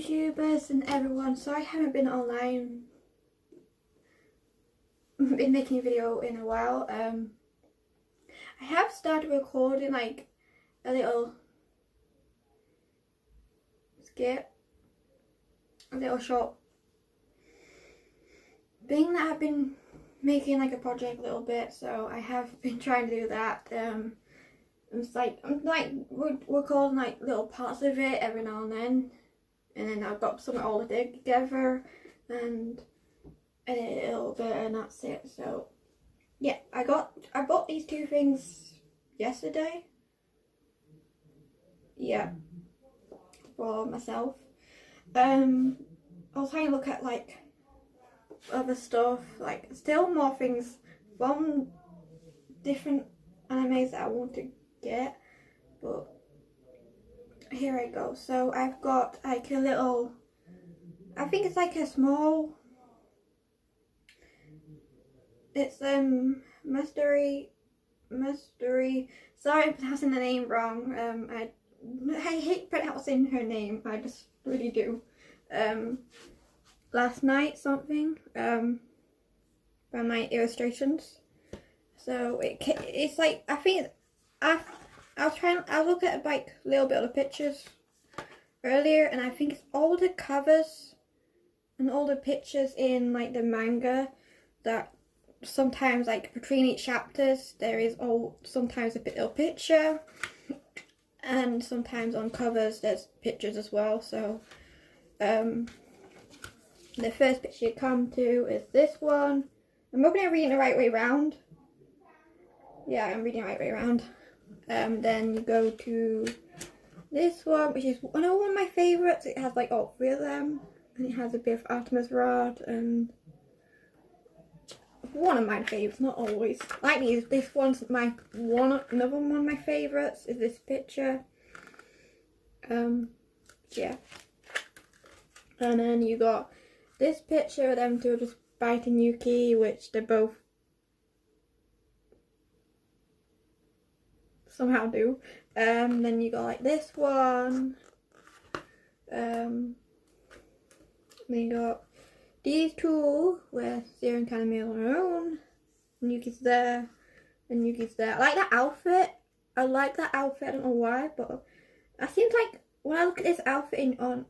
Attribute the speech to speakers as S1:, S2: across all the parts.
S1: YouTubers and everyone. Sorry I haven't been online, been making a video in a while. I have started recording like a little skit, a little short thing that I've been making like a project a little bit, so I have been trying to do that. I'm like recording like little parts of it every now and then I've got something all together and edit it a little bit, and that's it. So yeah, I bought these two things yesterday. Yeah, for myself. I was trying to look at like other stuff, like still more things from different animes that I want to get, but here I go. So I've got like a little, I think it's like a small, it's mystery, sorry I'm pronouncing the name wrong. I hate pronouncing her name, I just really do. Last night something from my illustrations. So it's like, I think I'll look at like a little bit of the pictures earlier, and I think it's all the covers and all the pictures in like the manga that sometimes like between each chapters there is sometimes a little picture, and sometimes on covers there's pictures as well. So the first picture you come to is this one. I'm hoping I'm reading the right way around. Yeah, I'm reading the right way around. Then you go to this one, which is one of my favourites. It has like all three of them, and it has a bit of Artemis Rod, and one of my favourites, not always. Like this one's another one of my favourites is this picture. Yeah. And then you got this picture of them two just biting Yuki, which they both somehow do. Then you got like this one. Then you got these two where Zero and Kaname are on their own. And Yuki's there. And Yuki's there. I like that outfit. I like that outfit. I don't know why, but it seems like when I look at this outfit on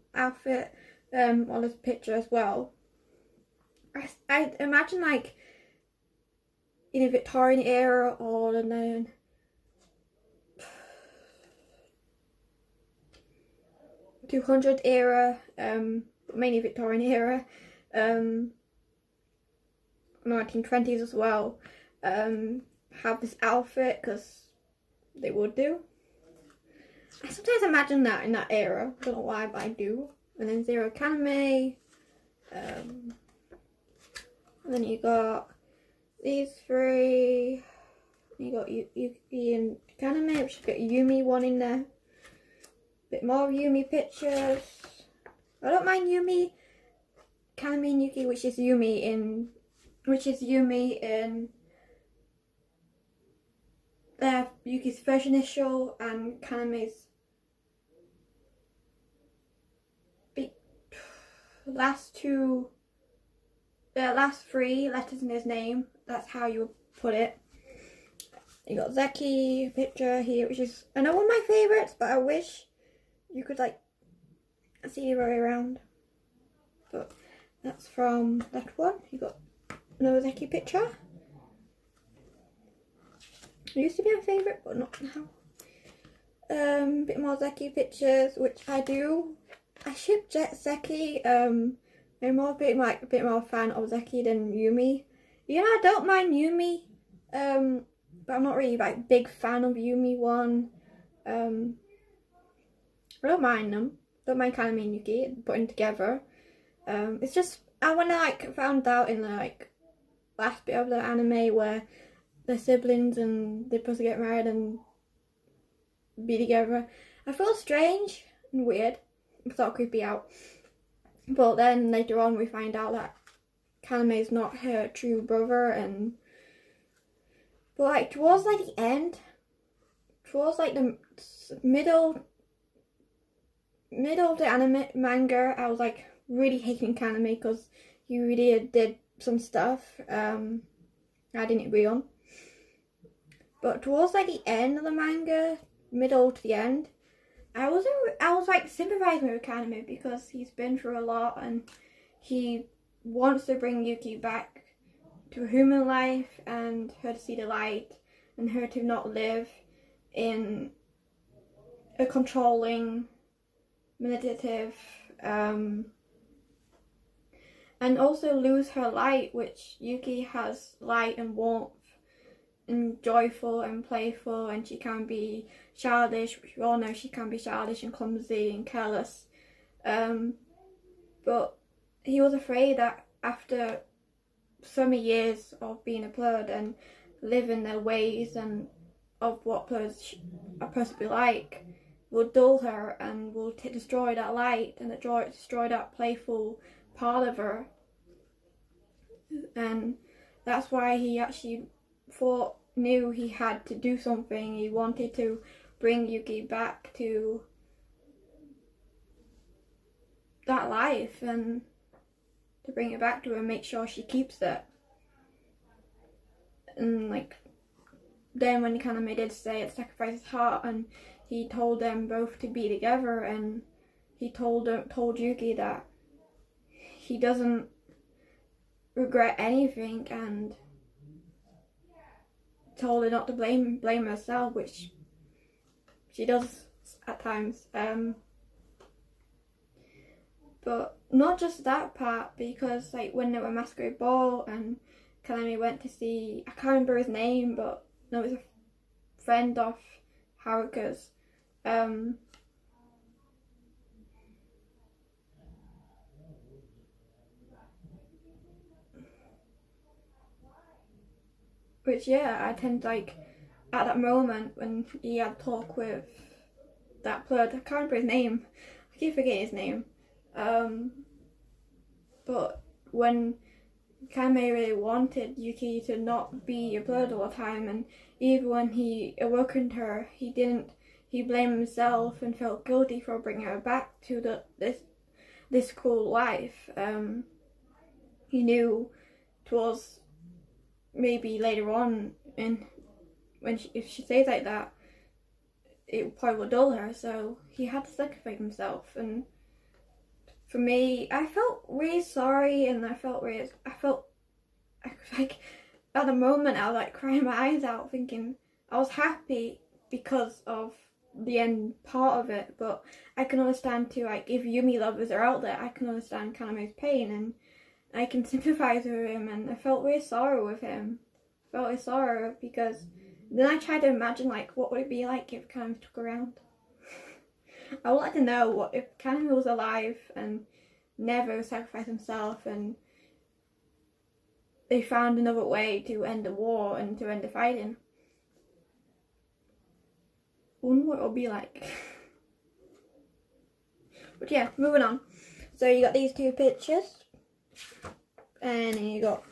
S1: this picture as well, I imagine like in a Victorian era or the 200 era, mainly Victorian era, 1920s as well, have this outfit, because they would do. I sometimes imagine that in that era, I don't know why, but I do. And then Zero Kaname, and then you got these three, you got Yuki and Kaname, which has got Yumi one in there. Bit more Yumi pictures. I don't mind Yumi, Kaname and Yuki, which is Yumi in Yuki's first initial and Kaname's last three letters in his name. That's how you would put it. You got Zeki picture here, which is another one of my favourites, but I wish you could like see the way around. But that's from that one. You got another Zeki picture. It used to be my favourite, but not now. Bit more Zeki pictures, which I do. I ship Zeki. I'm a bit more fan of Zeki than Yumi. You know, I don't mind Yumi, but I'm not really like big fan of Yumi one. I don't mind them. Don't mind Kaname and Yuki putting together. It's just when I like found out in the like last bit of the anime where they're siblings and they're supposed to get married and be together, I felt strange and weird. I thought creepy out. But then later on we find out that Kaname is not her true brother, but like towards like the end, towards like the middle middle of the anime manga, I was like really hating Kaname because he really did some stuff I didn't agree on. But towards like the end of the manga, middle to the end, I was like sympathizing with Kaname because he's been through a lot and he wants to bring Yuki back to a human life and her to see the light and her to not live in a controlling, manipulative, and also lose her light, which Yuki has light and warmth and joyful and playful, and she can be childish, which we all know she can be childish and clumsy and careless. But he was afraid that after so many years of being a blood and living their ways and of what a person be like, will dull her and will destroy that light and destroy that playful part of her. And that's why he actually knew he had to do something. He wanted to bring Yuki back to that life and to bring it back to her and make sure she keeps it. And like then when Kaname did say it sacrificed his heart and he told them both to be together, and he told Yuki that he doesn't regret anything and told her not to blame herself, which she does at times. But not just that part, because like when they were Masquerade Ball and Kaname went to see, I can't remember his name, but no, it was a friend of Haruka's. Which I tend to like at that moment when he had talk with that blood. I can't remember his name. I keep forgetting his name. But when Kaname really wanted Yuki to not be a blood all the time, and even when he awakened her, he blamed himself and felt guilty for bringing her back to this cool life. He knew it was maybe later on, and if she says like that, it probably will dull her. So he had to sacrifice himself, and for me, I felt really sorry, and I felt like at the moment I was like crying my eyes out, thinking I was happy because of the end part of it, but I can understand too, like if Yumi lovers are out there, I can understand Kaname's pain and I can sympathise with him, and I felt really sorry with him. I felt really sorry because then I tried to imagine like what would it be like if Kaname took around. I would like to know what if Kaname was alive and never sacrificed himself and they found another way to end the war and to end the fighting. I wonder what it would be like. But yeah, moving on. So you got these two pictures, and then you got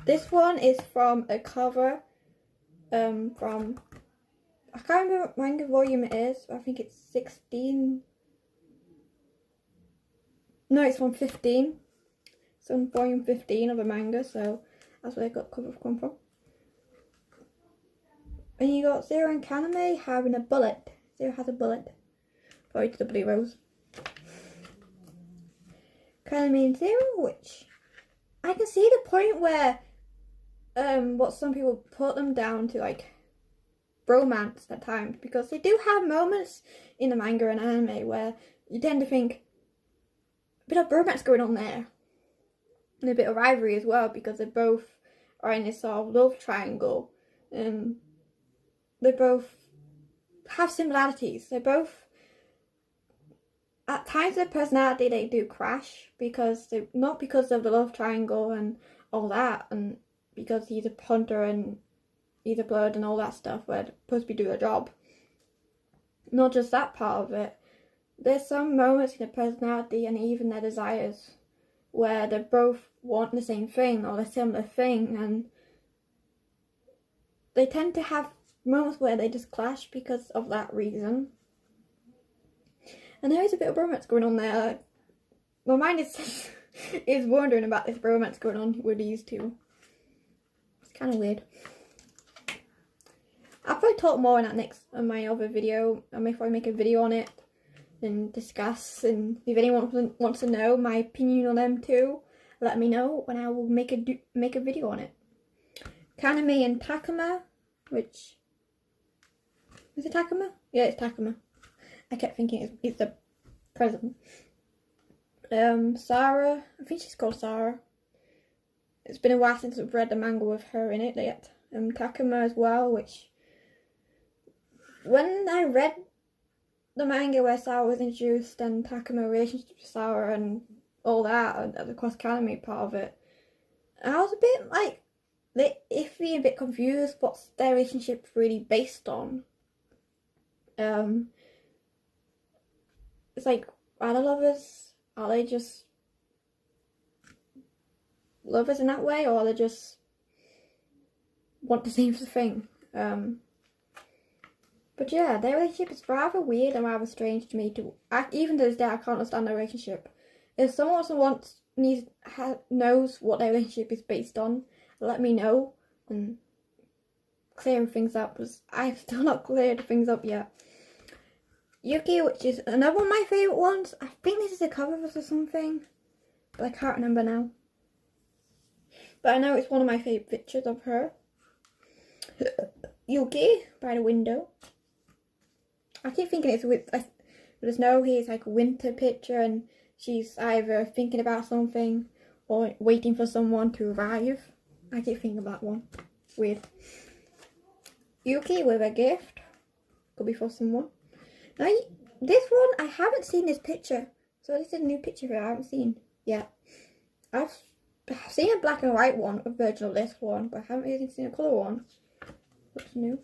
S1: this one is from a cover from, I can't remember what manga volume it is. I think it's 16. No, it's from 15. It's on volume 15 of a manga, so that's where I got the cover come from. And you got Zero and Kaname having a bullet. Zero has a bullet. Probably to the Blue Rose. Kaname and Zero, which I can see the point where what some people put them down to, like romance at times, because they do have moments in the manga and anime where you tend to think a bit of romance going on there, and a bit of rivalry as well, because they both are in this sort of love triangle. They both have similarities. They both, at times their personality, they do crash, because they, not because of the love triangle and all that, and because he's a hunter and he's a blood and all that stuff where they're supposed to be doing a job. Not just that part of it. There's some moments in their personality and even their desires where they both want the same thing or a similar thing, and they tend to have moments where they just clash because of that reason. And there is a bit of bromance going on there. My mind is is wondering about this bromance going on with these two. It's kind of weird. I'll probably talk more on my other video. I may probably make a video on it and discuss. And if anyone wants to know my opinion on them too, let me know, and I will make a video on it. Kaname and Takuma, which is it Takuma? Yeah, it's Takuma. I kept thinking it's the president. Sarah, I think she's called Sarah. It's been a while since I've read the manga with her in it yet. Takuma as well, which when I read the manga where Sarah was introduced and Takuma relationship with Sarah and all that, and of course Kaname part of it, I was a bit like iffy, a bit confused what's their relationship really based on. It's like, are they lovers? Are they just lovers in that way, or are they just want the same thing? But yeah, their relationship is rather weird and rather strange to me. Even to this day, I can't understand their relationship. If someone knows what their relationship is based on, let me know and clearing things up, because I've still not cleared things up yet. Yuki, which is another one of my favourite ones. I think this is a cover or something, but I can't remember now. But I know it's one of my favourite pictures of her. Yuki by the window. I keep thinking it's with the snow here. It's like a winter picture, and she's either thinking about something or waiting for someone to arrive. I keep thinking of that one. Weird. Yuki with a gift. Could be for someone. Now, this one, I haven't seen this picture. So this is a new picture I haven't seen yet. I've seen a black and white one, a version of this one, but I haven't really seen a colour one. Looks new.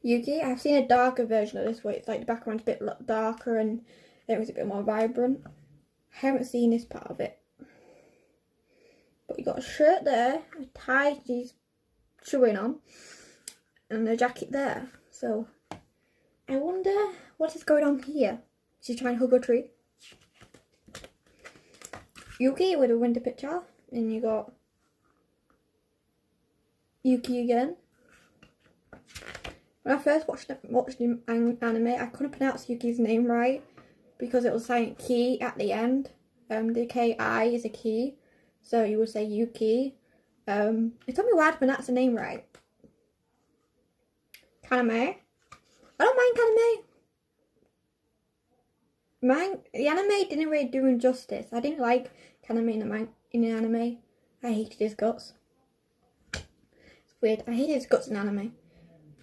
S1: Yuki, I've seen a darker version of this where it's like the background's a bit darker and it was a bit more vibrant. I haven't seen this part of it. But you got a shirt there, a tie she's chewing on, and a jacket there. So I wonder what is going on here. She's trying to hug a tree. Yuki with a winter picture, and you got Yuki again. When I first watched the anime, I couldn't pronounce Yuki's name right because it was silent ki at the end. The K-I is a key, so you would say Yuki. It took me a while to pronounce the name right. Kaname. I don't mind Kaname. The anime didn't really do him justice. I didn't like Kaname in the anime. I hated his guts. It's weird. I hated his guts in anime.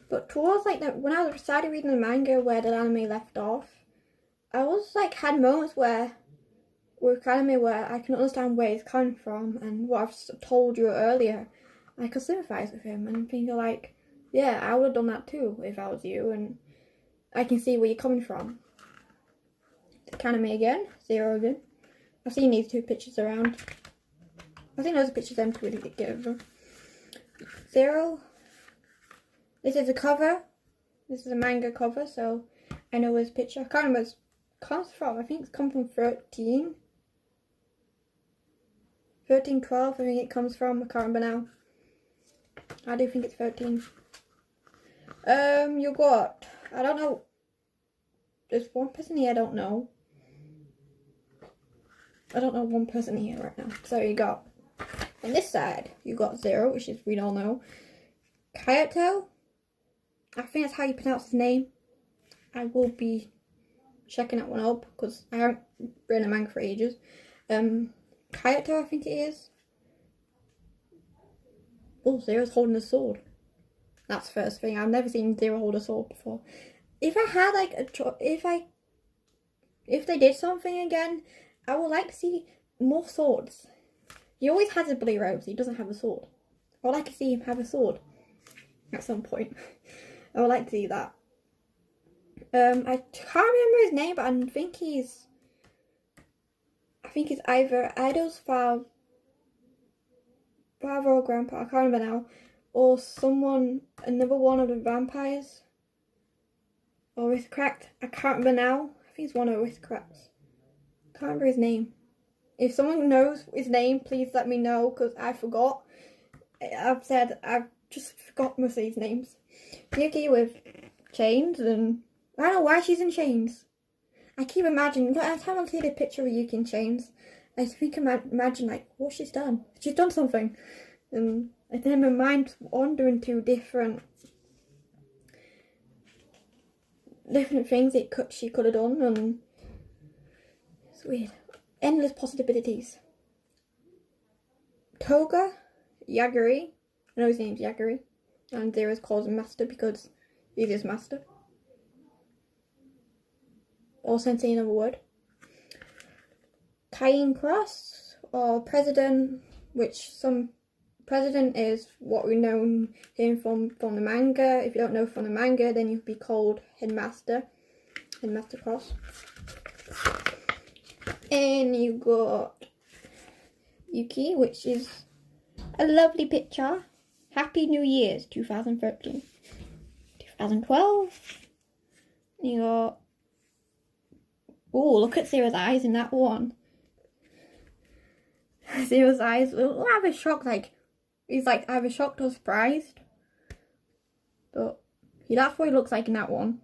S1: But towards like when I started reading the manga where the anime left off, I was like had moments with anime where I can understand where he's coming from and what I've told you earlier. I could sympathise with him and think like, yeah, I would have done that too if I was you, and I can see where you're coming from. Kaname again, Zero again. I've seen these two pictures around. I think those are pictures them two really together. Zero. This is a cover. This is a manga cover, so I know this picture. I can't remember where it comes from. I think it's come from 13, 12, I think it comes from. I can't remember now. I do think it's 13. You got, I don't know. There's one person here I don't know. I don't know one person here right now. So you got, on this side, you got Zero, which is, we all know. Kyoto. I think that's how you pronounce his name. I will be checking that one up because I haven't read a manga for ages. Kyoto, I think it is. Oh, Zero's holding a sword. That's the first thing. I've never seen Zero hold a sword before. If I had like if they did something again, I would like to see more swords. He always has a bloody robes. He doesn't have a sword. I would like to see him have a sword at some point. I would like to see that. I can't remember his name, but I think he's either Idol's father or grandpa, I can't remember now, or another one of the vampires. Or is it correct? I can't remember now. think it's one of the aristocrats. Can't remember his name. If someone knows his name, please let me know, because I forgot. I've just forgot most of these names. Yuki with chains, and I don't know why she's in chains. I keep imagining, every time I see the picture of Yuki in chains, I think imagine like what she's done. She's done something, and then my mind's wandering to different things she could have done, and it's weird. Endless possibilities. Toga Yaguri, I know his name's Yaguri, and Zero's calls him Master because he's his master. Or sensei another word. Kaiin Cross, or President, which some President is what we know him from the manga. If you don't know from the manga, then you'd be called Headmaster Cross. And you got Yuki, which is a lovely picture. Happy New Year's 2013. 2012. You got, oh, look at Zero's eyes in that one. Zero's eyes were either shocked, like he's like either shocked or surprised. But that's what he looks like in that one.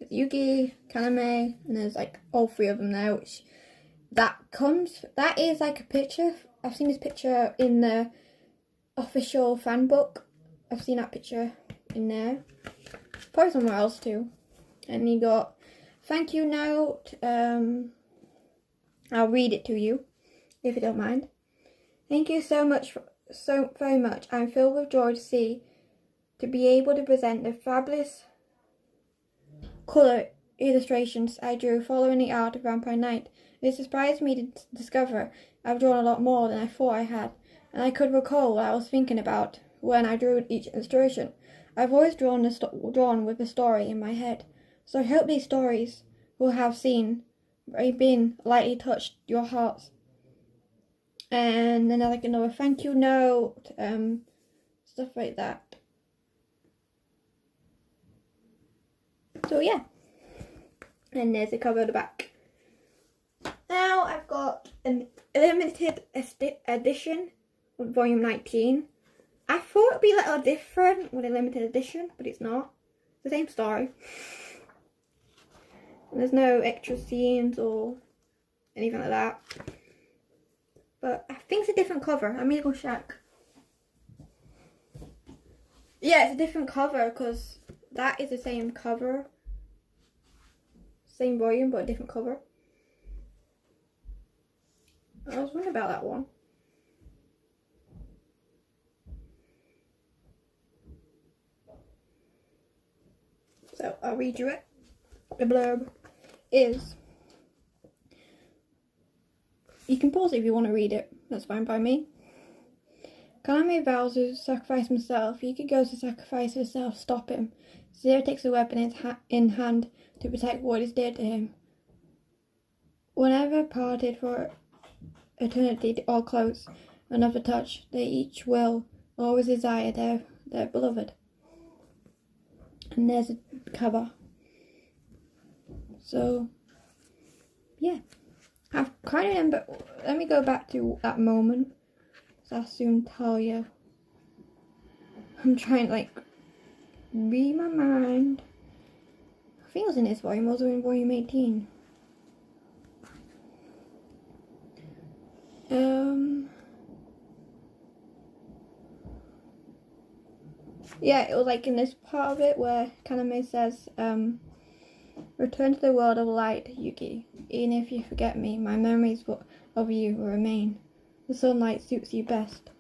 S1: It's Yuki, Kaname, and there's like all three of them there, which that is like a picture. I've seen this picture in the official fan book. I've seen that picture in there. Probably somewhere else too. And you got thank you note. I'll read it to you, if you don't mind. Thank you so very much. I'm filled with joy to be able to present the fabulous colour illustrations I drew following the art of Vampire Knight. It surprised me to discover I've drawn a lot more than I thought I had, and I could recall what I was thinking about when I drew each illustration. I've always drawn with the story in my head, so I hope these stories will have been lightly touched your hearts. And then like another thank you note, stuff like that. So yeah, and there's the cover of the back. Now I've got an limited edition of volume 19. I thought it'd be a little different with a limited edition, but it's not. It's the same story. And there's no extra scenes or anything like that. But I think it's a different cover. I'm gonna go check. Yeah, it's a different cover because that is the same cover. Same volume, but a different cover. I was wondering about that one. So I'll read you it. The blurb is, you can pause it if you want to read it, that's fine by me. Kaname vows to sacrifice himself. Yuki goes to sacrifice herself, stop him. Zero takes a weapon in hand to protect what is dear to him. Whenever parted for eternity or close, another touch, they each will always desire their beloved. And there's a cover. So, yeah. I kind of remember, let me go back to that moment, so I'll soon tell you. I'm trying to like, read my mind. I think it was in this volume, was it in volume 18? Yeah, it was like in this part of it where Kaname says, return to the world of light, Yuki. Even if you forget me, my memories of you will remain. The sunlight suits you best.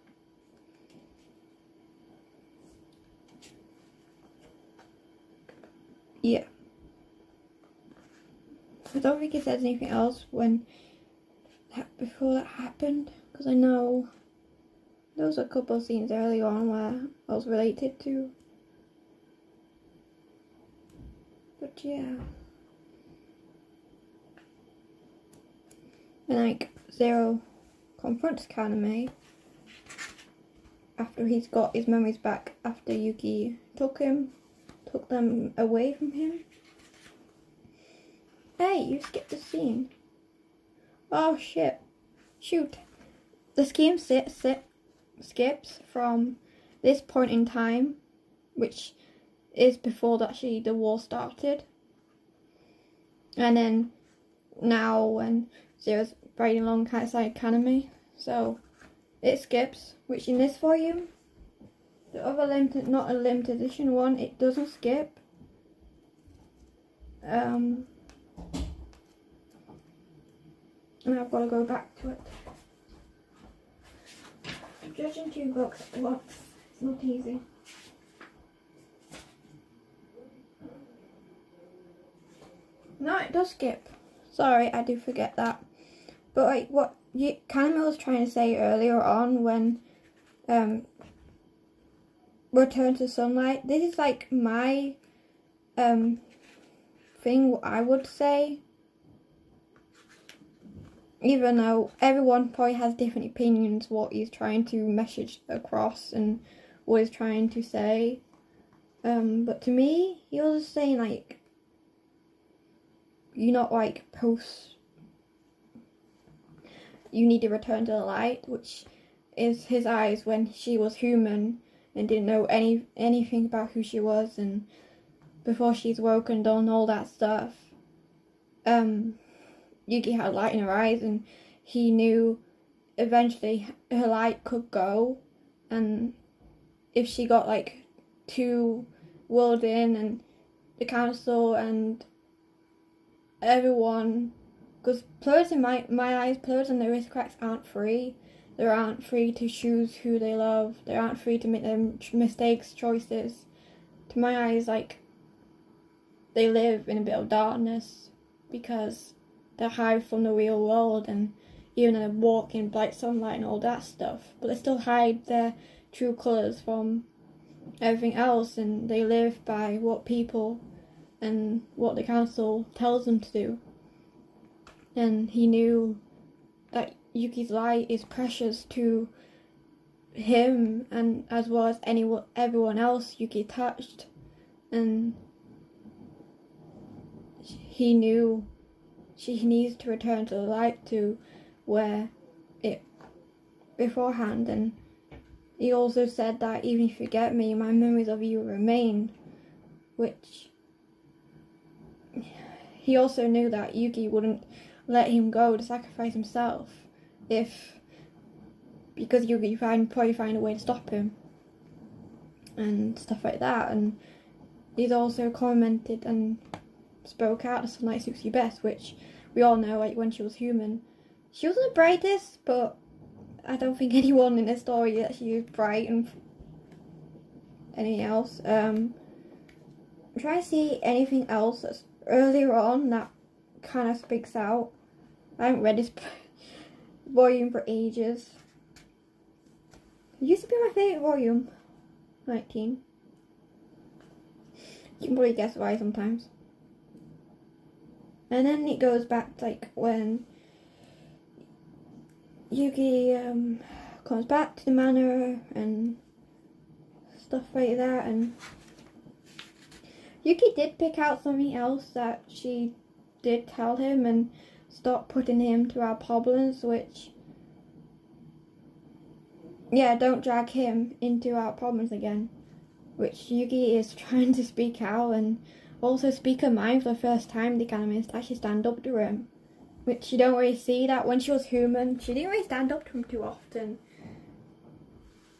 S1: Yeah. I don't think it says anything else before that happened, because I know there was a couple of scenes early on where I was related to. But yeah. And like Zero confronts Kaname after he's got his memories back, after Yuki took them away from him. Hey, you skipped the scene. Oh shit. Shoot. The scheme skips from this point in time, which is before actually the war started. And then now when Zero's riding along outside Academy. So it skips, which in this volume, the other limited, not a limited edition one, it doesn't skip. And I've got to go back to it. Judging 2 books at once, it's not easy. No, it does skip. Sorry, I do forget that. But like what Kaname was trying to say earlier on when Return to Sunlight, this is like my thing, what I would say. Even though everyone probably has different opinions what he's trying to message across and what he's trying to say. But to me, he was saying like, you're not like you need to return to the light, which is his eyes when she was human and didn't know anything about who she was, and before she's woke and done all that stuff. Yuki had light in her eyes, and he knew eventually her light could go, and if she got like too whirled in, and the council and everyone, because players in my eyes, players and the aristocrats aren't free. They aren't free to choose who they love. They aren't free to make their mistakes, choices. To my eyes, like, they live in a bit of darkness because they're hide from the real world, and even though they walk in bright sunlight and all that stuff, but they still hide their true colours from everything else, and they live by what people and what the council tells them to do. And he knew that Yuki's light is precious to him, and as well as everyone else Yuki touched, and he knew she needs to return to the light to where it beforehand. And he also said that even if you forget me, my memories of you remain, which he also knew that Yuki wouldn't let him go to sacrifice himself because Yuki probably find a way to stop him and stuff like that. And he's also commented and spoke out, the sunlight suits you best, which we all know, like, when she was human, she wasn't the brightest, but I don't think anyone in the story that she was bright and anything else. I'm trying to see anything else that's earlier on that kind of speaks out. I haven't read this volume for ages. It used to be my favourite volume. 19. You can probably guess why sometimes. And then it goes back to like when Yuki comes back to the manor and stuff like that, and Yuki did pick out something else that she did tell him and stop putting him to our problems, which, yeah, don't drag him into our problems again, which Yuki is trying to speak out and also speak her mind for the first time. The anime is to actually stand up to him, which you don't really see that when she was human. She didn't really stand up to him too often.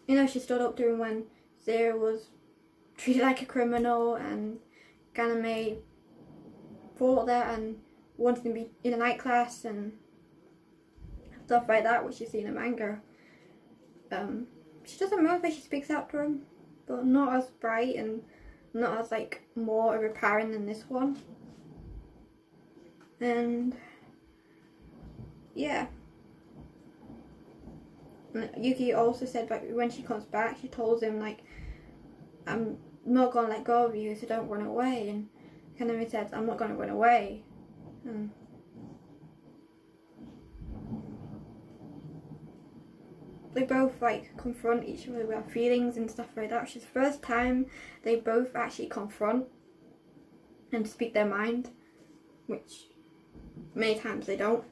S1: You know, she stood up to him when Zero was treated like a criminal and Ganame fought there and wanted to be in a night class and stuff like that, which you see in the manga. She doesn't move when she speaks out to him, but not as bright and not as like more overpowering than this one. And yeah, Yuki also said that when she comes back, she tells him like, I'm not gonna let go of you, so don't run away. And Kaname says, I'm not gonna run away. And they both like confront each other with their feelings and stuff like that, which is the first time they both actually confront and speak their mind, which many times they don't.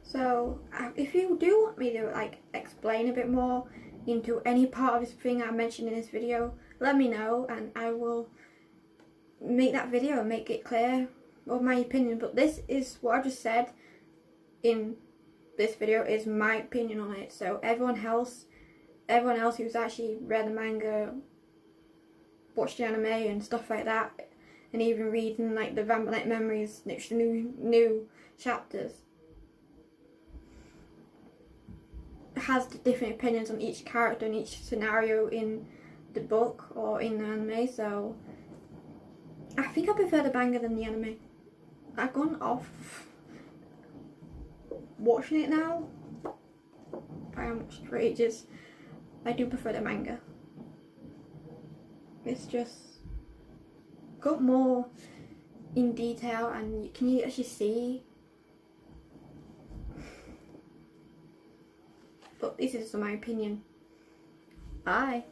S1: So if you do want me to like explain a bit more into any part of this thing I mentioned in this video, let me know and I will make that video and make it clear of my opinion. But this is what I just said in this video is my opinion on it. So everyone else who's actually read the manga, watched the anime and stuff like that, and even reading like the Vampire Knight Memories, next new chapters, has different opinions on each character and each scenario in the book or in the anime. So I think I prefer the manga than the anime. I've gone off watching it now. I haven't watched it for ages. I do prefer the manga. It's just got more in detail and can you actually see. But this is my opinion. Bye.